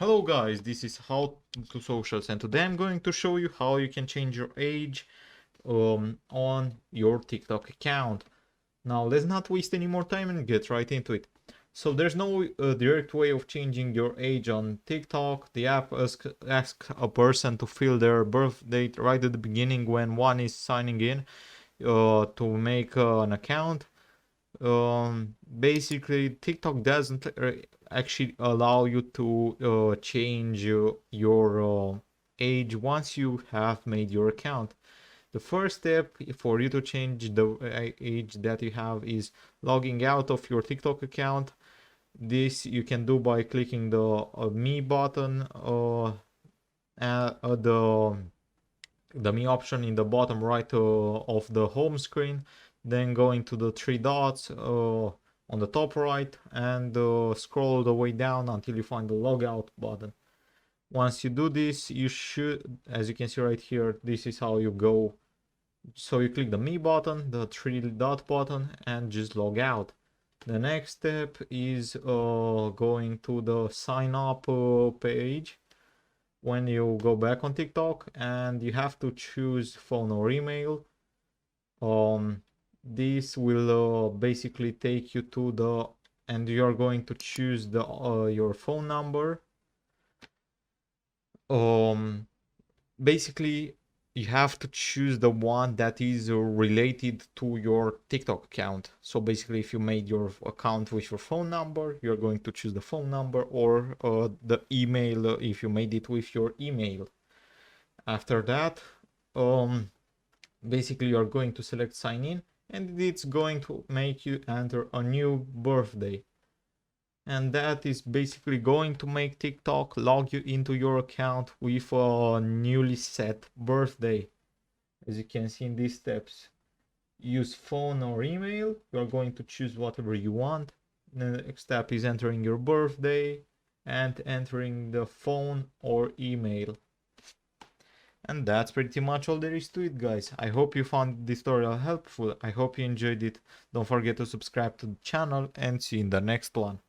Hello guys, this is How to Socials, and today I'm going to show you how you can change your age on your TikTok account. Now let's not waste any more time and get right into it. So there's no direct way of changing your age on TikTok. The app asks a person to fill their birth date right at the beginning when one is signing in to make an account. Basically TikTok doesn't actually allow you to change your age once you have made your account. The first step for you to change the age that you have is logging out of your TikTok account. This you can do by clicking the me button, the me option in the bottom right of the home screen, then going to the three dots on the top right and scroll all the way down until you find the logout button. Once you do this, you should, as you can see right here, this is how you go. So you click the me button, the three dot button, and just log out. The next step is going to the sign up page when you go back on TikTok, and you have to choose phone or email. This will basically take you to the, and you're going to choose the your phone number. Basically you have to choose the one that is related to your TikTok account. So basically, if you made your account with your phone number, you're going to choose the phone number, or the email if you made it with your email. After that, basically you're going to select sign in, and it's going to make you enter a new birthday. And that is basically going to make TikTok log you into your account with a newly set birthday. As you can see in these steps, use phone or email. You're going to choose whatever you want. The next step is entering your birthday and entering the phone or email. And that's pretty much all there is to it, guys. I hope you found this tutorial helpful. I hope you enjoyed it. Don't forget to subscribe to the channel, and see you in the next one.